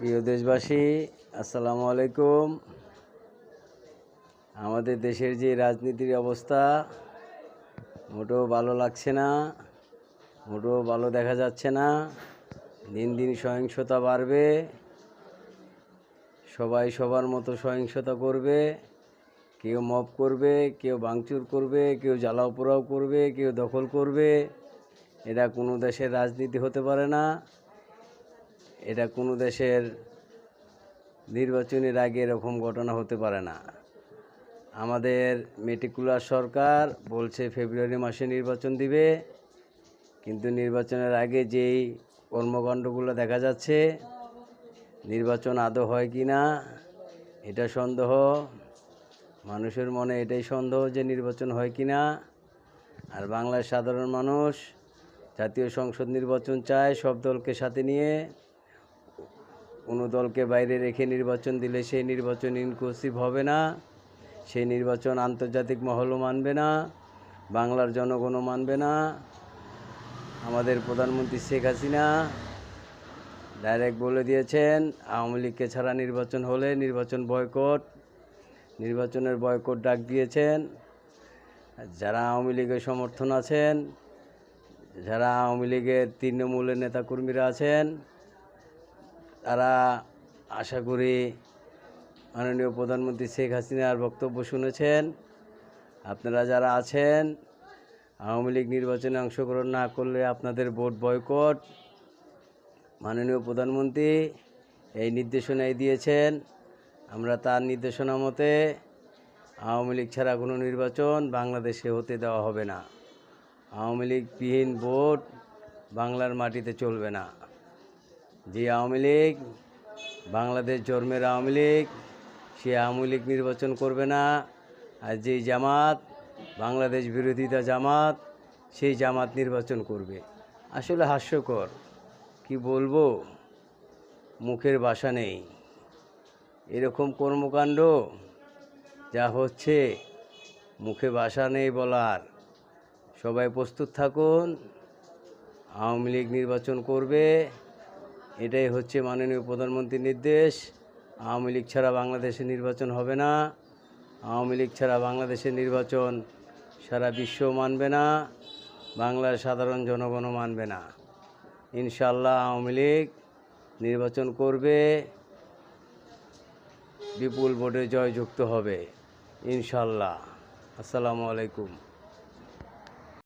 প্রিয় দেশবাসী, আসসালামু আলাইকুম। আমাদের দেশের যে রাজনীতির অবস্থা মোটেও ভালো লাগছে না, মোটেও ভালো দেখা যাচ্ছে না। দিন দিন সহিংসতা বাড়বে, সবাই সবার মতো সহিংসতা করবে। কেউ মব করবে, কেউ ভাঙচুর করবে, কেউ জ্বালাও পোড়াও করবে, কেউ দখল করবে। এটা কোনো দেশের রাজনীতি হতে পারে না। এটা কোনো দেশের নির্বাচনের আগে এরকম ঘটনা হতে পারে না। আমাদের মেটিকুলার সরকার বলছে ফেব্রুয়ারি মাসে নির্বাচন দিবে, কিন্তু নির্বাচনের আগে যেই কর্মকাণ্ডগুলো দেখা যাচ্ছে, নির্বাচন আদৌ হয় কি না এটা সন্দেহ। মানুষের মনে এটাই সন্দেহ যে নির্বাচন হয় কি না। আর বাংলার সাধারণ মানুষ জাতীয় সংসদ নির্বাচন চায়, সব দলকে সাথে নিয়ে। কোনো দলকে বাইরে রেখে নির্বাচন দিলে সেই নির্বাচন ইনক্লুসিভ হবে না, সেই নির্বাচন আন্তর্জাতিক মহলও মানবে না, বাংলার জনগণও মানবে না। আমাদের প্রধানমন্ত্রী শেখ হাসিনা ডাইরেক্ট বলে দিয়েছেন, আওয়ামী লীগকে ছাড়া নির্বাচন হলে নির্বাচন বয়কট, নির্বাচনের বয়কট ডাক দিয়েছেন। যারা আওয়ামী লীগের সমর্থন আছেন, যারা আওয়ামী লীগের তৃণমূলের নেতাকর্মীরা আছেন, তারা আশা করি মাননীয় প্রধানমন্ত্রী শেখ হাসিনার বক্তব্য শুনেছেন। আপনারা যারা আছেন, আওয়ামী লীগ নির্বাচনে অংশগ্রহণ না করলে আপনাদের ভোট বয়কট। মাননীয় প্রধানমন্ত্রী এই নির্দেশনাই দিয়েছেন। আমরা তার নির্দেশনা মতে আওয়ামী লীগ ছাড়া কোনো নির্বাচন বাংলাদেশে হতে দেওয়া হবে না। আওয়ামী লীগবিহীন ভোট বাংলার মাটিতে চলবে না। যে আওয়ামী লীগ বাংলাদেশ জন্মের আওয়ামী লীগ, সে আওয়ামী লীগ নির্বাচন করবে না। আর যেই জামাত বাংলাদেশ বিরোধিতা জামাত, সেই জামাত নির্বাচন করবে। আসলে হাস্যকর, কি বলবো, মুখের ভাষা নেই। এরকম কর্মকাণ্ড যা হচ্ছে, মুখে ভাষা নেই বলার। সবাই প্রস্তুত থাকুন, আওয়ামী লীগ নির্বাচন করবে। এটাই হচ্ছে মাননীয় প্রধানমন্ত্রীর নির্দেশ। আওয়ামী লীগ ছাড়া বাংলাদেশে নির্বাচন হবে না। আওয়ামী লীগ ছাড়া বাংলাদেশের নির্বাচন সারা বিশ্ব মানবে না, বাংলার সাধারণ জনগণও মানবে না। ইনশাআল্লাহ আওয়ামী লীগ নির্বাচন করবে, বিপুল ভোটে জয়যুক্ত হবে ইনশাআল্লাহ। আসসালামু আলাইকুম।